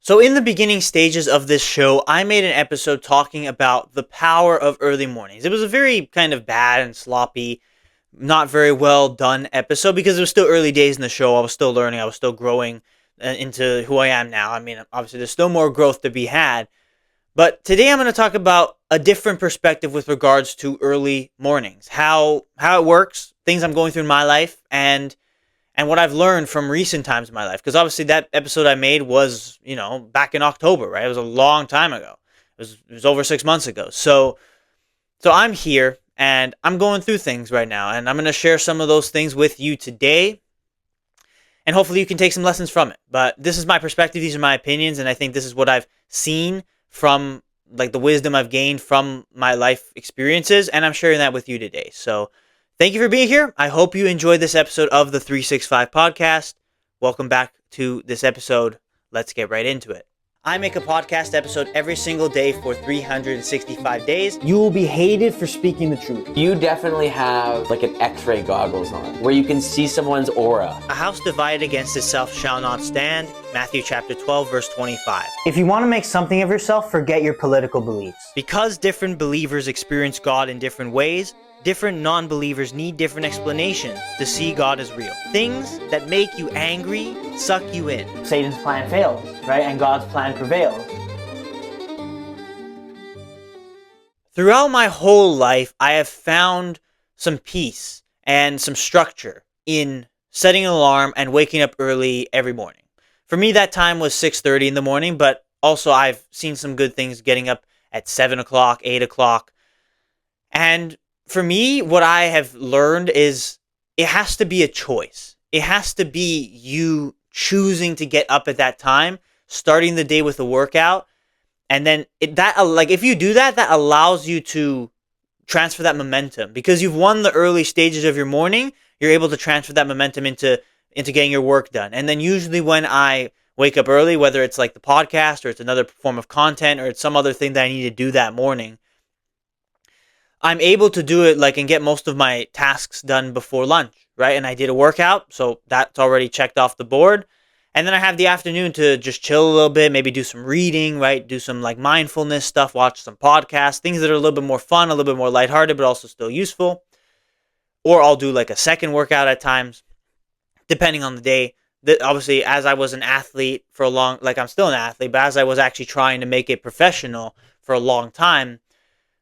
So in the beginning stages of this show, I made an episode talking about the power of early mornings. It was a very kind of bad and sloppy, not very well done episode because it was still early days in the show. I was still learning. I was still growing into who I am now. I mean, obviously there's still more growth to be had. But today I'm going to talk about a different perspective with regards to early mornings, how it works, things I'm going through in my life, and what I've learned from recent times in my life. Because obviously that episode I made was, back in October, right? It was a long time ago. It was over 6 months ago. So I'm here and I'm going through things right now, and I'm going to share some of those things with you today. And hopefully you can take some lessons from it. But this is my perspective. These are my opinions. And I think this is what I've seen from like the wisdom I've gained from my life experiences. And I'm sharing that with you today. So thank you for being here. I hope you enjoyed this episode of the 365 podcast. Welcome back to this episode. Let's get right into it. I make a podcast episode every single day for 365 days. You will be hated for speaking the truth. You definitely have like an x-ray goggles on where you can see someone's aura. A house divided against itself shall not stand. Matthew chapter 12, verse 25. If you want to make something of yourself, forget your political beliefs. Because different believers experience God in different ways, different non-believers need different explanations to see God as real. Things that make you angry suck you in. Satan's plan fails, right? And God's plan prevails. Throughout my whole life, I have found some peace and some structure in setting an alarm and waking up early every morning. For me, that time was 6:30 in the morning, but also I've seen some good things getting up at 7 o'clock, 8 o'clock. And for me, what I have learned is it has to be a choice. It has to be you choosing to get up at that time, starting the day with a workout, and then if you do that, that allows you to transfer that momentum because you've won the early stages of your morning. You're able to transfer that momentum into getting your work done. And then usually when I wake up early, whether it's like the podcast or it's another form of content or it's some other thing that I need to do that morning, I'm able to do it and get most of my tasks done before lunch, right? And I did a workout, so that's already checked off the board. And then I have the afternoon to just chill a little bit, maybe do some reading, right? Do some mindfulness stuff, watch some podcasts, things that are a little bit more fun, a little bit more lighthearted, but also still useful. Or I'll do a second workout at times, depending on the day. Obviously, as I was an athlete for a long, I'm still an athlete, but as I was actually trying to make it professional for a long time,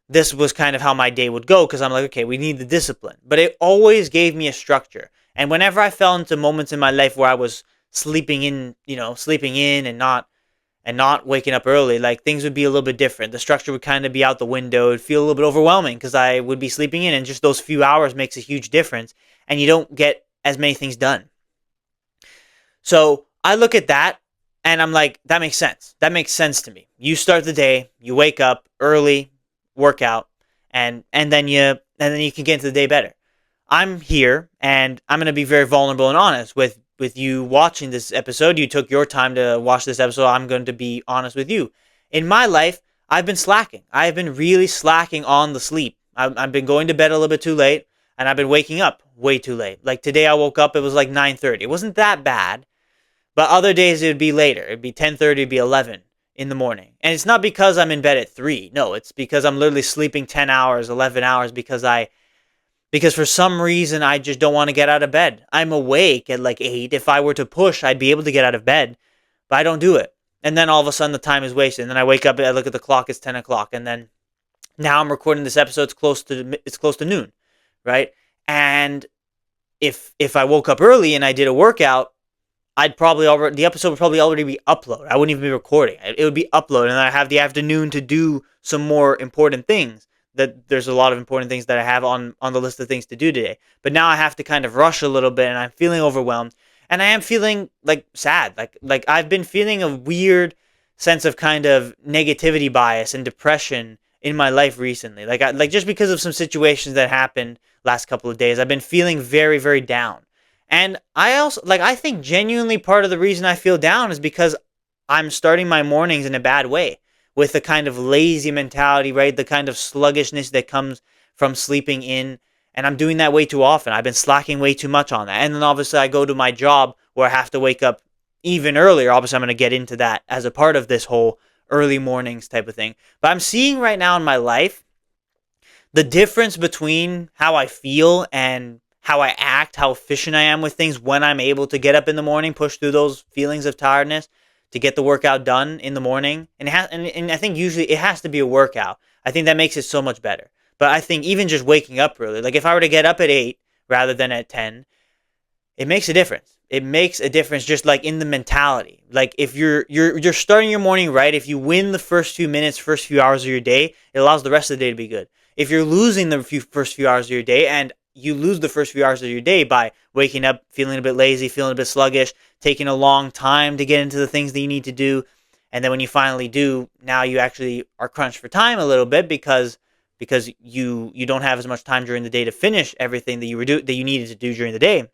this was kind of how my day would go because I'm like, okay, we need the discipline. But it always gave me a structure. And whenever I fell into moments in my life where I was sleeping in and not waking up early, things would be a little bit different. The structure would kind of be out the window. It'd feel a little bit overwhelming because I would be sleeping in, and just those few hours makes a huge difference, and you don't get as many things done. So I look at that and I'm like, that makes sense. That makes sense to me. You start the day, you wake up early, workout, and then you can get into the day better. I'm here and I'm going to be very vulnerable and honest with you watching this episode. You took your time to watch this episode. I'm going to be honest with you. In my life, I've been slacking. I've been really slacking on the sleep. I've been going to bed a little bit too late, and I've been waking up way too late. Today I woke up, it was 9:30. It wasn't that bad, but other days it would be later. It'd be 10:30, it'd be 11 in the morning. And it's not because I'm in bed at 3. No, it's because I'm literally sleeping 10 hours, 11 hours because for some reason I just don't want to get out of bed. I'm awake at 8. If I were to push, I'd be able to get out of bed, but I don't do it. And then all of a sudden the time is wasted. And then I wake up, I look at the clock, it's 10 o'clock. And then now I'm recording this episode, it's close to noon, right? And if I woke up early and I did a workout, the episode would probably already be uploaded. I wouldn't even be recording. It would be uploaded, and I have the afternoon to do some more important things. There's a lot of important things that I have on the list of things to do today. But now I have to kind of rush a little bit, and I'm feeling overwhelmed. And I am feeling sad. I've been feeling a weird sense of kind of negativity bias and depression in my life recently. Just because of some situations that happened last couple of days, I've been feeling very, very down. And I also, I think genuinely part of the reason I feel down is because I'm starting my mornings in a bad way with the kind of lazy mentality, right? The kind of sluggishness that comes from sleeping in. And I'm doing that way too often. I've been slacking way too much on that. And then obviously I go to my job where I have to wake up even earlier. Obviously, I'm going to get into that as a part of this whole early mornings type of thing. But I'm seeing right now in my life the difference between how I feel and how I act, how efficient I am with things when I'm able to get up in the morning, push through those feelings of tiredness to get the workout done in the morning. And I think usually it has to be a workout. I think that makes it so much better. But I think even just waking up early, like if I were to get up at 8 rather than at 10, it makes a difference. It makes a difference just like in the mentality. Like if you're starting your morning right, if you win the first few minutes, first few hours of your day, it allows the rest of the day to be good. If you're losing the first few hours of your day, and you lose the first few hours of your day by waking up feeling a bit lazy, feeling a bit sluggish, taking a long time to get into the things that you need to do, and then when you finally do, now you actually are crunched for time a little bit because you don't have as much time during the day to finish everything that you needed to do during the day.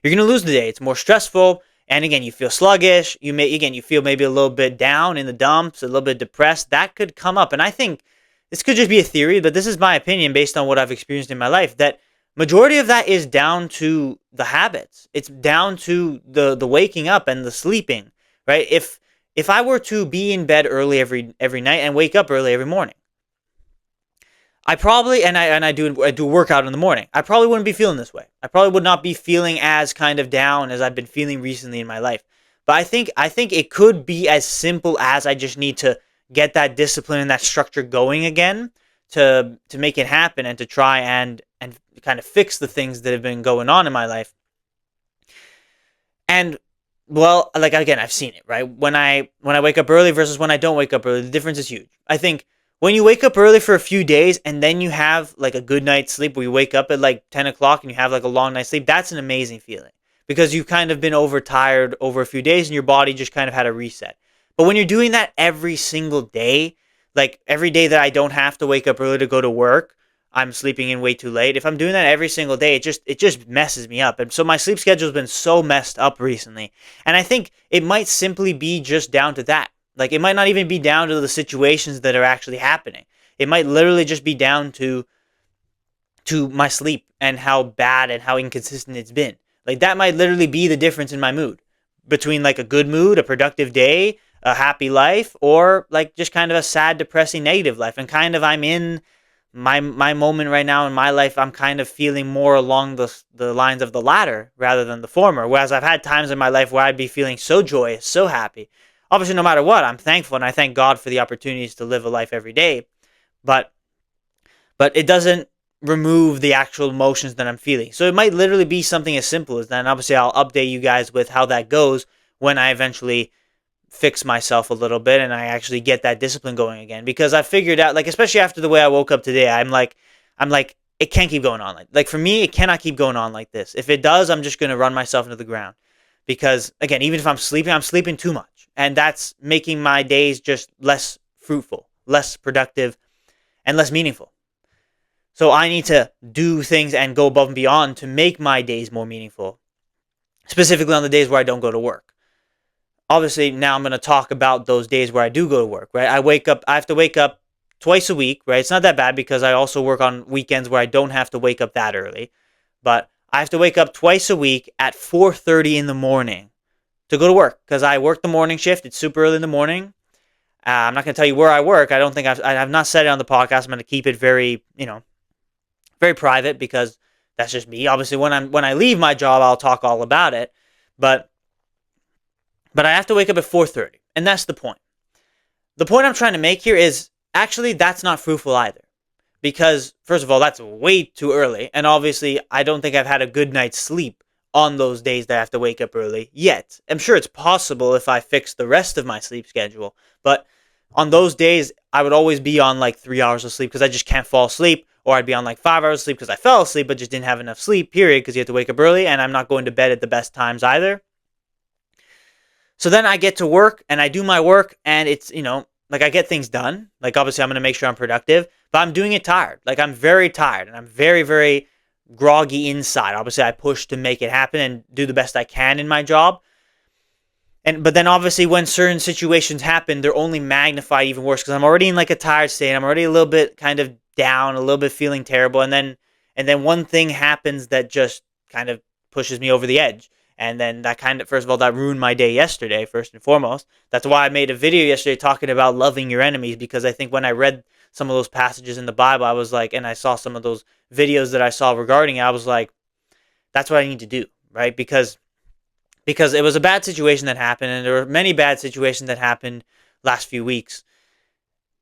You're going to lose the day. It's more stressful. And again, you feel sluggish. You feel maybe a little bit down in the dumps, a little bit depressed. That could come up. And I think this could just be a theory, but this is my opinion based on what I've experienced in my life, that majority of that is down to the habits. It's down to the waking up and the sleeping, right? If I were to be in bed early every night and wake up early every morning, I probably I do a workout in the morning, I probably wouldn't be feeling this way. I probably would not be feeling as kind of down as I've been feeling recently in my life. But I think it could be as simple as I just need to get that discipline and that structure going again to make it happen and to try and kind of fix the things that have been going on in my life. And well, like again, I've seen it, right? When I wake up early versus when I don't wake up early, the difference is huge. I think when you wake up early for a few days and then you have like a good night's sleep where you wake up at like 10 o'clock and you have like a long night's sleep, that's an amazing feeling because you've kind of been overtired over a few days and your body just kind of had a reset. But when you're doing that every single day, like every day that I don't have to wake up early to go to work, I'm sleeping in way too late. If I'm doing that every single day, it just messes me up. And so my sleep schedule has been so messed up recently. And I think it might simply be just down to that. Like it might not even be down to the situations that are actually happening. It might literally just be down to my sleep and how bad and how inconsistent it's been. Like that might literally be the difference in my mood between like a good mood, a productive day, a happy life, or like just kind of a sad, depressing, negative life. And kind of I'm in my moment right now in my life. I'm kind of feeling more along the lines of the latter rather than the former. Whereas I've had times in my life where I'd be feeling so joyous, so happy. Obviously, no matter what, I'm thankful and I thank God for the opportunities to live a life every day. But it doesn't remove the actual emotions that I'm feeling. So it might literally be something as simple as that. And obviously, I'll update you guys with how that goes when I eventually fix myself a little bit and I actually get that discipline going again. Because I figured out, like, especially after the way I woke up today, I'm like, it can't keep going on like for me, it cannot keep going on like this. If it does, I'm just going to run myself into the ground. Because again, even if I'm sleeping too much. And that's making my days just less fruitful, less productive, and less meaningful. So I need to do things and go above and beyond to make my days more meaningful, specifically on the days where I don't go to work. Obviously, now I'm going to talk about those days where I do go to work, right? I have to wake up twice a week, right? It's not that bad because I also work on weekends where I don't have to wake up that early. But I have to wake up twice a week at 4:30 in the morning to go to work because I work the morning shift. It's super early in the morning. I'm not going to tell you where I work. I don't think I have not said it on the podcast. I'm going to keep it very, very private because that's just me. Obviously, when I leave my job, I'll talk all about it. But I have to wake up at 4:30, and that's the point. The point I'm trying to make here is actually that's not fruitful either. Because, first of all, that's way too early. And obviously, I don't think I've had a good night's sleep on those days that I have to wake up early yet. I'm sure it's possible if I fix the rest of my sleep schedule. But on those days, I would always be on like 3 hours of sleep because I just can't fall asleep. Or I'd be on like 5 hours of sleep because I fell asleep but just didn't have enough sleep, period, because you have to wake up early. And I'm not going to bed at the best times either. So then I get to work and I do my work and it's, like I get things done. Like obviously I'm going to make sure I'm productive, but I'm doing it tired. Like I'm very tired and I'm very, very groggy inside. Obviously I push to make it happen and do the best I can in my job. But then obviously when certain situations happen, they're only magnified even worse because I'm already in like a tired state. I'm already a little bit kind of down, a little bit feeling terrible. And then one thing happens that just kind of pushes me over the edge. And then that first of all, that ruined my day yesterday, first and foremost. That's why I made a video yesterday talking about loving your enemies, because I think when I read some of those passages in the Bible, I was like, and I saw some of those videos that I saw regarding it, I was like, that's what I need to do, right? Because it was a bad situation that happened, and there were many bad situations that happened last few weeks.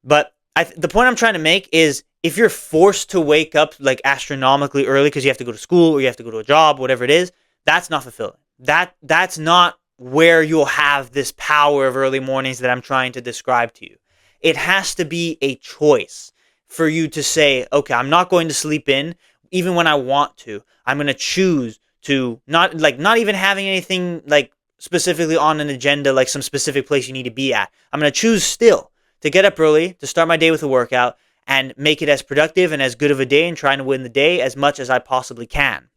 But the point I'm trying to make is, if you're forced to wake up like astronomically early because you have to go to school or you have to go to a job, whatever it is, that's not fulfilling. That's not where you'll have this power of early mornings that I'm trying to describe to you. It has to be a choice for you to say, okay, I'm not going to sleep in even when I want to. I'm going to choose to not even having anything like specifically on an agenda, like some specific place you need to be at. I'm going to choose still to get up early, to start my day with a workout, and make it as productive and as good of a day, and trying to win the day as much as I possibly can.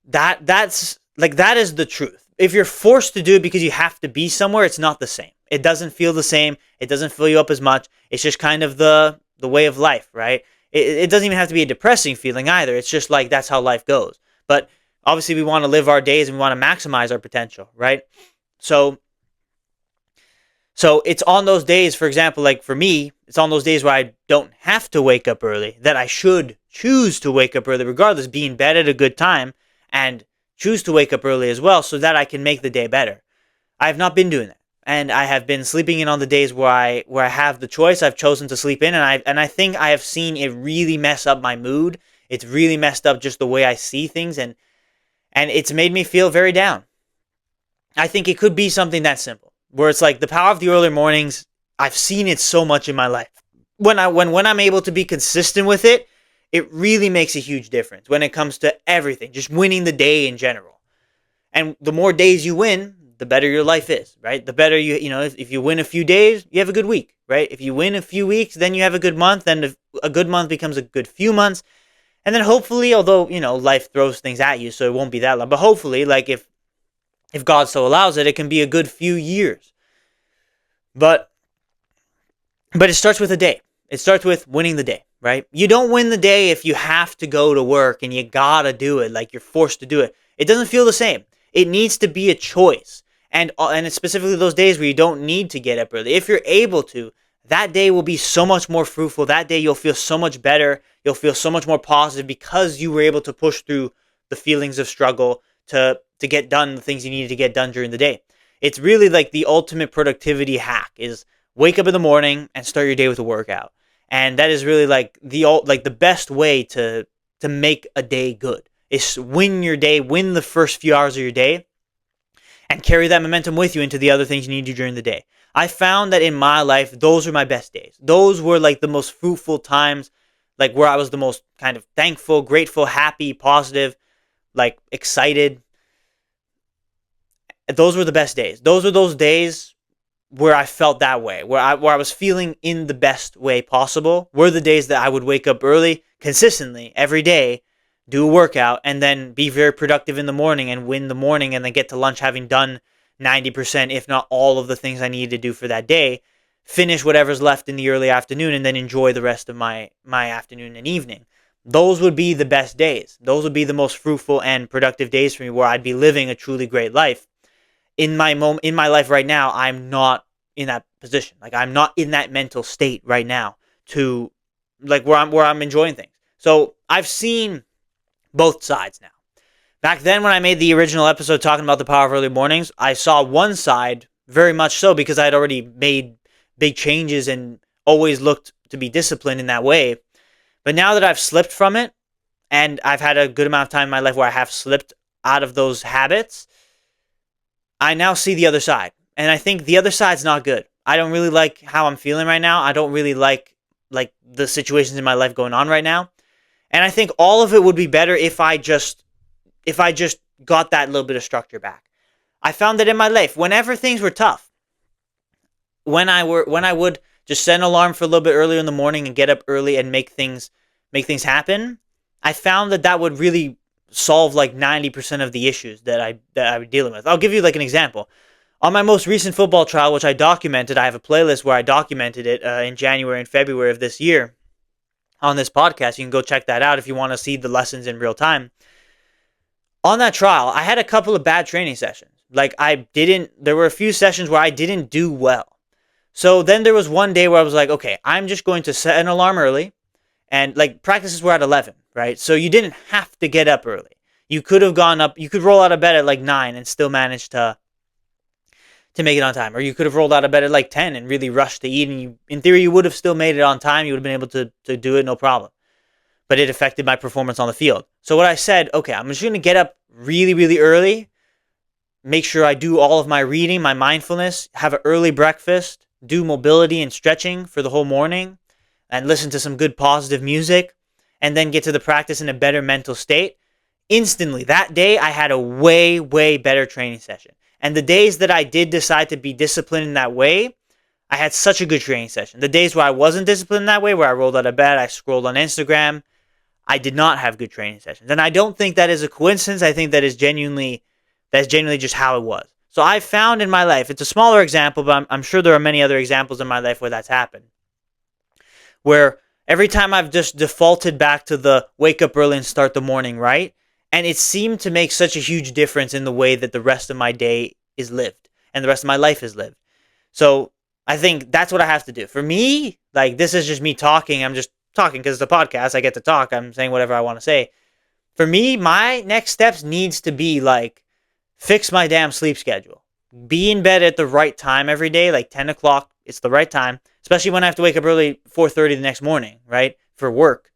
That is the truth. If you're forced to do it because you have to be somewhere, it's not the same. It doesn't feel the same. It doesn't fill you up as much. It's just kind of the way of life, right? It doesn't even have to be a depressing feeling either. It's just like that's how life goes. But obviously we want to live our days and we want to maximize our potential, right? So it's on those days, for example, like for me, it's on those days where I don't have to wake up early, that I should choose to wake up early regardless, be in bed at a good time, and choose to wake up early as well so that I can make the day better. I have not been doing that. And I have been sleeping in on the days where I have the choice. I've chosen to sleep in, and I think I have seen it really mess up my mood. It's really messed up just the way I see things, and it's made me feel very down. I think it could be something that simple, where it's like the power of the early mornings. I've seen it so much in my life. When I'm able to be consistent with it, it really makes a huge difference when it comes to everything, just winning the day in general. And the more days you win, the better your life is, right? The better if you win a few days, you have a good week, right? If you win a few weeks, then you have a good month, and a good month becomes a good few months. And then hopefully, although, life throws things at you, so it won't be that long, but hopefully, like if God so allows it, it can be a good few years. But it starts with a day. It starts with winning the day, right? You don't win the day if you have to go to work and you gotta do it, like you're forced to do it. It doesn't feel the same. It needs to be a choice. And it's specifically those days where you don't need to get up early. If you're able to, that day will be so much more fruitful. That day you'll feel so much better. You'll feel so much more positive because you were able to push through the feelings of struggle to get done the things you needed to get done during the day. It's really like the ultimate productivity hack is wake up in the morning and start your day with a workout. And that is really like the best way to make a day good is win your day, win the first few hours of your day, and carry that momentum with you into the other things you need to do during the day. I found that in my life, those were my best days. Those were like the most fruitful times, like where I was the most kind of thankful, grateful, happy, positive, like excited. Those were the best days. Those were those days where I felt that way, where I was feeling in the best way possible, were the days that I would wake up early, consistently, every day, do a workout, and then be very productive in the morning and win the morning, and then get to lunch having done 90%, if not all of the things I needed to do for that day, finish whatever's left in the early afternoon, and then enjoy the rest of my afternoon and evening. Those would be the best days. Those would be the most fruitful and productive days for me, where I'd be living a truly great life. In my life right now, I'm not in that position. Like I'm not in that mental state right now to like where I'm enjoying things. So I've seen both sides now. Back then when I made the original episode talking about the power of early mornings, I saw one side very much so because I had already made big changes and always looked to be disciplined in that way. But now that I've slipped from it, and I've had a good amount of time in my life where I have slipped out of those habits, I now see the other side. And I think the other side's not good. I don't really like how I'm feeling right now. I don't really like the situations in my life going on right now. And I think all of it would be better if I just got that little bit of structure back. I found that in my life, whenever things were tough, when I would just set an alarm for a little bit earlier in the morning and get up early and make things happen, I found that would really solve like 90% of the issues that I was dealing with. I'll give you like an example. On my most recent football trial, which I documented, I have a playlist where I documented it in January and February of this year on this podcast. You can go check that out if you want to see the lessons in real time. On that trial, I had a couple of bad training sessions. Like there were a few sessions where I didn't do well. So then there was one day where I was like, okay, I'm just going to set an alarm early. And like practices were at 11, right? So you didn't have to get up early. You could have gone up, you could roll out of bed at like 9 and still manage to make it on time. Or you could have rolled out of bed at like 10 and really rushed to eat. And in theory, you would have still made it on time. You would have been able to do it no problem. But it affected my performance on the field. So what I said, okay, I'm just going to get up really, really early, make sure I do all of my reading, my mindfulness, have an early breakfast, do mobility and stretching for the whole morning, and listen to some good positive music, and then get to the practice in a better mental state. Instantly, that day, I had a way, way better training session. And the days that I did decide to be disciplined in that way, I had such a good training session. The days where I wasn't disciplined that way, where I rolled out of bed, I scrolled on Instagram, I did not have good training sessions. And I don't think that is a coincidence. I think that's genuinely just how it was. So I found in my life, it's a smaller example, but I'm sure there are many other examples in my life where that's happened. Where every time I've just defaulted back to the wake up early and start the morning right, and it seemed to make such a huge difference in the way that the rest of my day is lived and the rest of my life is lived. So I think that's what I have to do. For me, like this is just me talking. I'm just talking because it's a podcast. I get to talk. I'm saying whatever I want to say. For me, my next steps needs to be like fix my damn sleep schedule. Be in bed at the right time every day, like 10 o'clock. It's the right time, especially when I have to wake up early, 4:30 the next morning, right, for work.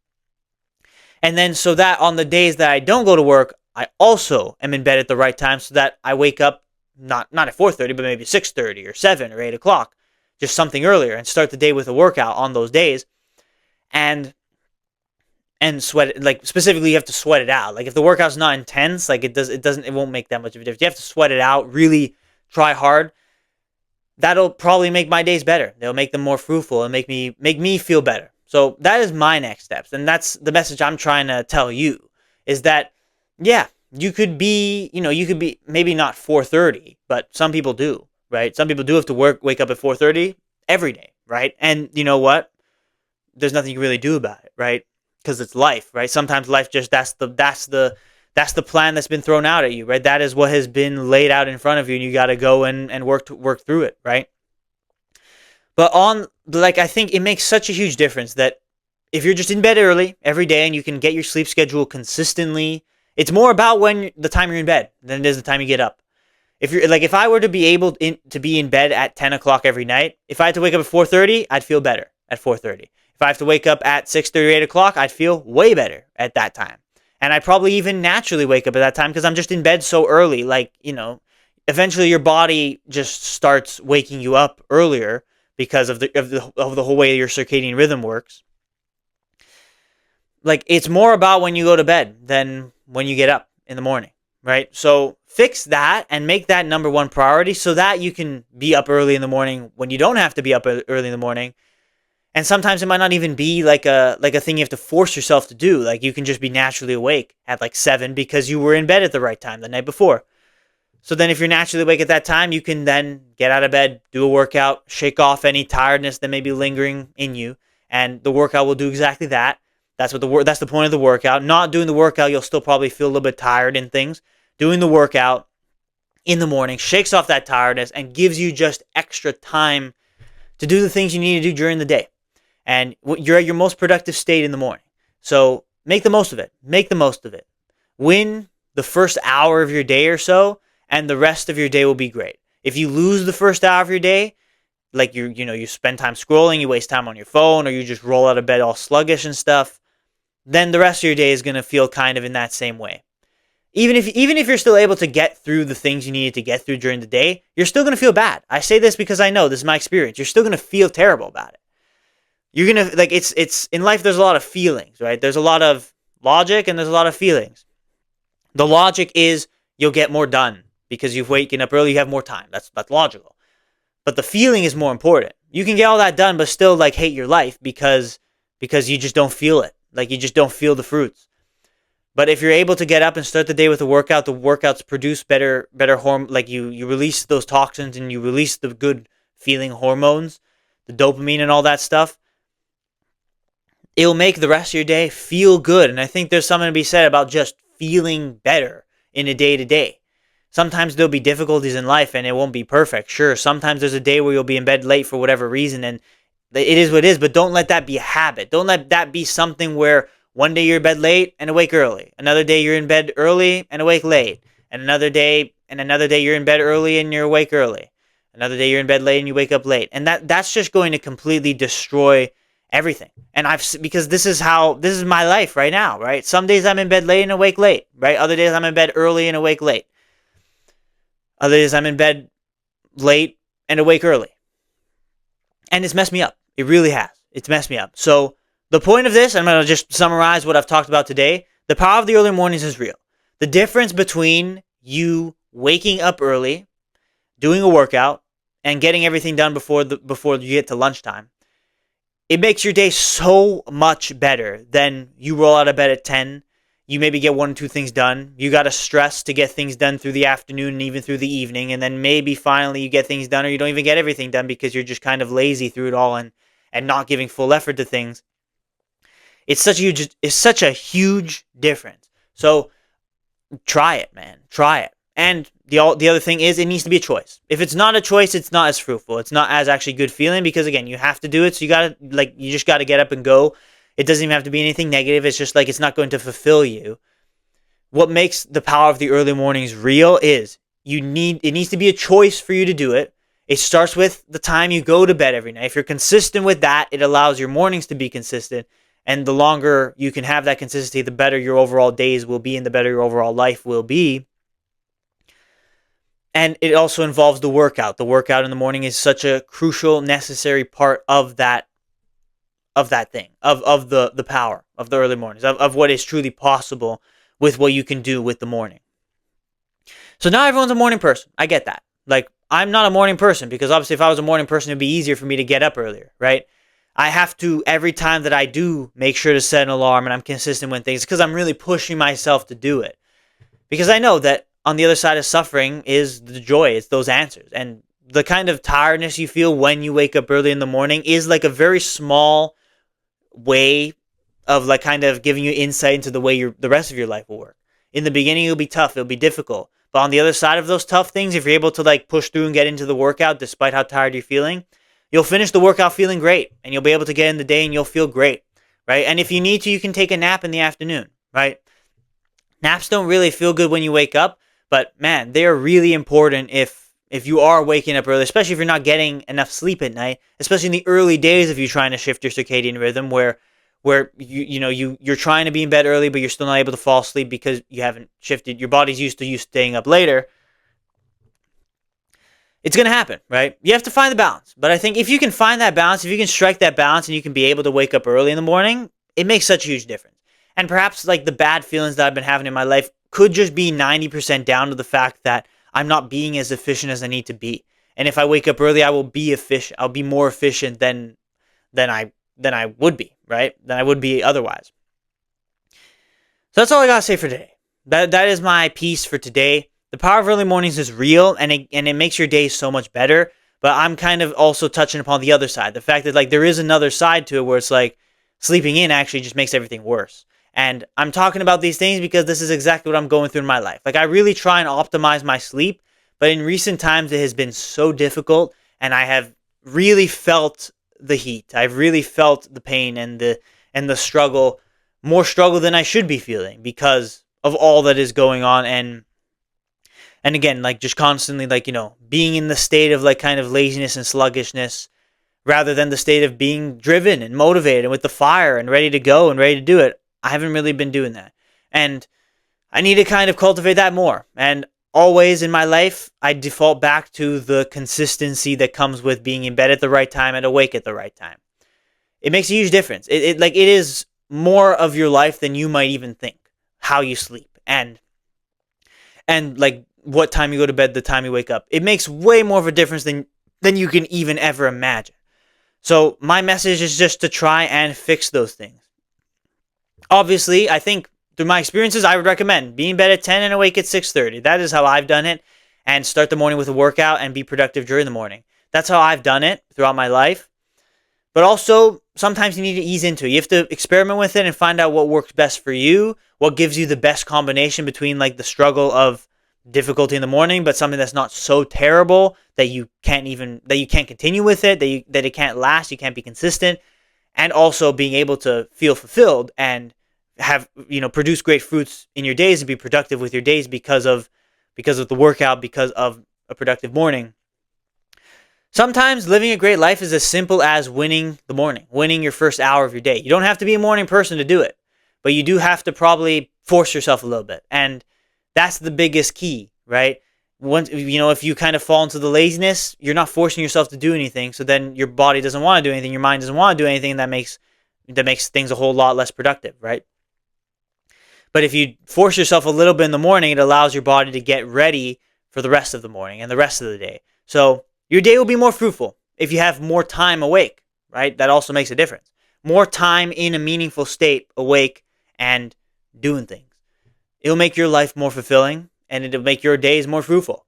And then so that on the days that I don't go to work, I also am in bed at the right time so that I wake up not at 4:30, but maybe 6:30 or 7 or 8 o'clock, just something earlier, and start the day with a workout on those days. And sweat it, like specifically you have to sweat it out. Like if the workout's not intense, like it won't make that much of a difference. You have to sweat it out, really try hard. That'll probably make my days better. They'll make them more fruitful and make me feel better. So that is my next steps. And that's the message I'm trying to tell you is that, yeah, you could be maybe not 4:30, but some people do, right? Some people do have to wake up at 4:30 every day, right? And you know what? There's nothing you can really do about it, right? Because it's life, right? Sometimes life just that's the plan that's been thrown out at you, right? That is what has been laid out in front of you, and you got to go and work through it, right? But I think it makes such a huge difference that if you're just in bed early every day and you can get your sleep schedule consistently, it's more about the time you're in bed than it is the time you get up. If I were to be able to be in bed at 10 o'clock every night, if I had to wake up at 4:30, I'd feel better at 4:30. If I have to wake up at 6:30 or 8 o'clock, I'd feel way better at that time. And I'd probably even naturally wake up at that time because I'm just in bed so early. Like, eventually your body just starts waking you up earlier because of the whole way your circadian rhythm works. Like, it's more about when you go to bed than when you get up in the morning, right? So fix that and make that number one priority so that you can be up early in the morning when you don't have to be up early in the morning. And sometimes it might not even be like a thing you have to force yourself to do. Like you can just be naturally awake at like 7 because you were in bed at the right time the night before. So then if you're naturally awake at that time, you can then get out of bed, do a workout, shake off any tiredness that may be lingering in you. And the workout will do exactly that. That's the point of the workout. Not doing the workout, you'll still probably feel a little bit tired and things. Doing the workout in the morning shakes off that tiredness and gives you just extra time to do the things you need to do during the day. And you're at your most productive state in the morning. So make the most of it. Make the most of it. Win the first hour of your day or so, and the rest of your day will be great. If you lose the first hour of your day, like you spend time scrolling, you waste time on your phone, or you just roll out of bed all sluggish and stuff, then the rest of your day is going to feel kind of in that same way. Even if you're still able to get through the things you needed to get through during the day, you're still going to feel bad. I say this because I know this is my experience. You're still going to feel terrible about it. You're going to it's in life. There's a lot of feelings, right? There's a lot of logic and there's a lot of feelings. The logic is you'll get more done because you've waken up early. You have more time. That's logical. But the feeling is more important. You can get all that done, but still hate your life because you just don't feel it. Like you just don't feel the fruits. But if you're able to get up and start the day with a workout, the workouts produce better hormone. Like you release those toxins and you release the good feeling hormones, the dopamine and all that stuff. It'll make the rest of your day feel good. And I think there's something to be said about just feeling better in a day to day. Sometimes there'll be difficulties in life and it won't be perfect. Sure, sometimes there's a day where you'll be in bed late for whatever reason, and it is what it is, but don't let that be a habit. Don't let that be something where one day you're in bed late and awake early. Another day you're in bed early and awake late. And another day you're in bed early and you're awake early. Another day you're in bed late and you wake up late. And that's just going to completely destroy everything. And because this is my life right now, right? Some days I'm in bed late and awake late, right? Other days I'm in bed early and awake late. Other days I'm in bed late and awake early. And it's messed me up. It really has. It's messed me up. So the point of this, I'm going to just summarize what I've talked about today. The power of the early mornings is real. The difference between you waking up early, doing a workout, and getting everything done before you get to lunchtime, it makes your day so much better than you roll out of bed at 10. You maybe get 1 or 2 things done. You got to stress to get things done through the afternoon and even through the evening. And then maybe finally you get things done, or you don't even get everything done because you're just kind of lazy through it all and not giving full effort to things. It's such a huge difference. So try it, man. Try it. And the other thing is, it needs to be a choice. If it's not a choice, it's not as fruitful. It's not as actually good feeling, because again, you have to do it. So you just got to get up and go. It doesn't even have to be anything negative. It's just like, it's not going to fulfill you. What makes the power of the early mornings real is it needs to be a choice for you to do it. It starts with the time you go to bed every night. If you're consistent with that, it allows your mornings to be consistent. And the longer you can have that consistency, the better your overall days will be and the better your overall life will be. And it also involves the workout. The workout in the morning is such a crucial, necessary part of that thing, of the power of the early mornings, of what is truly possible with what you can do with the morning. So now everyone's a morning person. I get that. Like, I'm not a morning person, because obviously if I was a morning person, it'd be easier for me to get up earlier, right? I have to, every time that I do, make sure to set an alarm, and I'm consistent with things, because I'm really pushing myself to do it. Because I know that on the other side of suffering is the joy. It's those answers. And the kind of tiredness you feel when you wake up early in the morning is like a very small way of like kind of giving you insight into the way the rest of your life will work. In the beginning, it'll be tough. It'll be difficult. But on the other side of those tough things, if you're able to like push through and get into the workout despite how tired you're feeling, you'll finish the workout feeling great, and you'll be able to get in the day and you'll feel great, right? And if you need to, you can take a nap in the afternoon, right? Naps don't really feel good when you wake up, but man, they're really important if you are waking up early, especially if you're not getting enough sleep at night, especially in the early days of you trying to shift your circadian rhythm, where you're trying to be in bed early, but you're still not able to fall asleep because you haven't shifted. Your body's used to you staying up later. It's going to happen, right? You have to find the balance. But I think if you can find that balance, if you can strike that balance and you can be able to wake up early in the morning, it makes such a huge difference. And perhaps like the bad feelings that I've been having in my life could just be 90% down to the fact that I'm not being as efficient as I need to be. And if I wake up early, I will be efficient. I'll be more efficient than I would be, right? Than I would be otherwise. So that's all I got to say for today. That is my piece for today. The power of early mornings is real, and it makes your day so much better. But I'm kind of also touching upon the other side. The fact that like there is another side to it where it's like sleeping in actually just makes everything worse. And I'm talking about these things because this is exactly what I'm going through in my life. Like, I really try and optimize my sleep, but in recent times it has been so difficult, and I have really felt the heat. I've really felt the pain and the struggle, more struggle than I should be feeling because of all that is going on. And again, like just constantly like, being in the state of like kind of laziness and sluggishness rather than the state of being driven and motivated and with the fire and ready to go and ready to do it. I haven't really been doing that. And I need to kind of cultivate that more. And always in my life, I default back to the consistency that comes with being in bed at the right time and awake at the right time. It makes a huge difference. It is more of your life than you might even think, how you sleep and like what time you go to bed, the time you wake up. It makes way more of a difference than you can even ever imagine. So my message is just to try and fix those things. Obviously, I think through my experiences, I would recommend being in bed at 10 and awake at 6:30. That is how I've done it, and start the morning with a workout and be productive during the morning. That's how I've done it throughout my life. But also, sometimes you need to ease into it. You have to experiment with it and find out what works best for you, what gives you the best combination between like the struggle of difficulty in the morning, but something that's not so terrible that you can't continue with it, that it can't last, you can't be consistent, and also being able to feel fulfilled and have, produce great fruits in your days and be productive with your days because of the workout, because of a productive morning. Sometimes living a great life is as simple as winning the morning, winning your first hour of your day. You don't have to be a morning person to do it, but you do have to probably force yourself a little bit. And that's the biggest key, right? Once, if you kind of fall into the laziness, you're not forcing yourself to do anything. So then your body doesn't want to do anything. Your mind doesn't want to do anything. And that makes things a whole lot less productive, right? But if you force yourself a little bit in the morning, it allows your body to get ready for the rest of the morning and the rest of the day. So your day will be more fruitful if you have more time awake, right? That also makes a difference. More time in a meaningful state, awake and doing things. It'll make your life more fulfilling and it'll make your days more fruitful.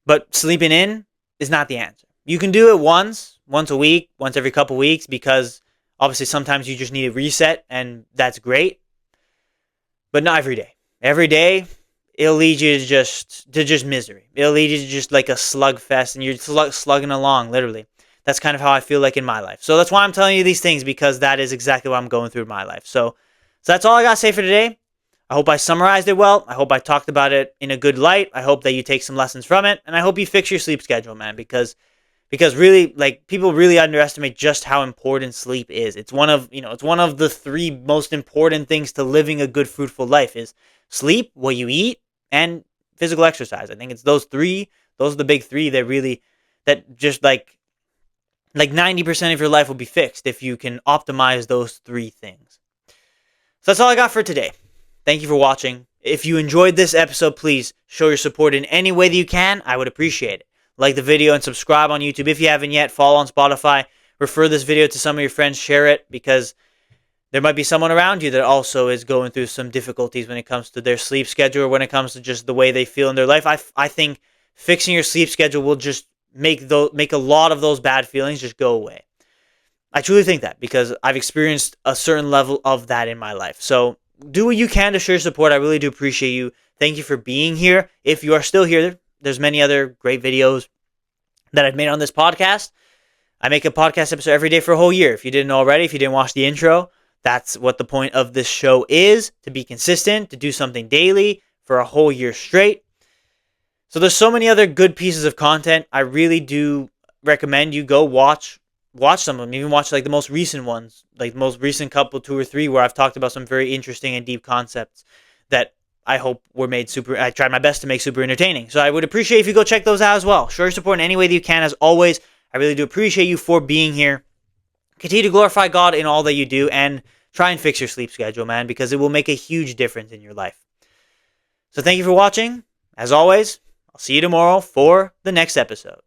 But sleeping in is not the answer. You can do it once a week, once every couple weeks, because obviously sometimes you just need a reset and that's great. But not every day. Every day, it'll lead you to just misery. It'll lead you to just like a slugfest, and you're slugging along, literally. That's kind of how I feel like in my life. So that's why I'm telling you these things, because that is exactly what I'm going through in my life. So that's all I got to say for today. I hope I summarized it well. I hope I talked about it in a good light. I hope that you take some lessons from it, and I hope you fix your sleep schedule, man, because really, like, people really underestimate just how important sleep is. It's one of the three most important things to living a good, fruitful life is sleep, what you eat, and physical exercise. I think it's those three. Those are the big three that just like 90% of your life will be fixed if you can optimize those three things. So that's all I got for today. Thank you for watching. If you enjoyed this episode, please show your support in any way that you can. I would appreciate it. Like the video and subscribe on YouTube if you haven't yet. Follow on Spotify. Refer this video to some of your friends. Share it, because there might be someone around you that also is going through some difficulties when it comes to their sleep schedule or when it comes to just the way they feel in their life. I think fixing your sleep schedule will just make a lot of those bad feelings just go away. I truly think that, because I've experienced a certain level of that in my life. So do what you can to show your support. I really do appreciate you. Thank you for being here. If you are still here, there's many other great videos that I've made on this podcast. I make a podcast episode every day for a whole year. If you didn't already, if you didn't watch the intro, that's what the point of this show is, to be consistent, to do something daily for a whole year straight. So there's so many other good pieces of content. I really do recommend you go watch some of them. Even watch like the most recent ones, like the most recent couple, 2 or 3, where I've talked about some very interesting and deep concepts that I hope I tried my best to make super entertaining. So I would appreciate if you go check those out as well. Show your support in any way that you can. As always, I really do appreciate you for being here. Continue to glorify God in all that you do, and try and fix your sleep schedule, man, because it will make a huge difference in your life. So thank you for watching. As always, I'll see you tomorrow for the next episode.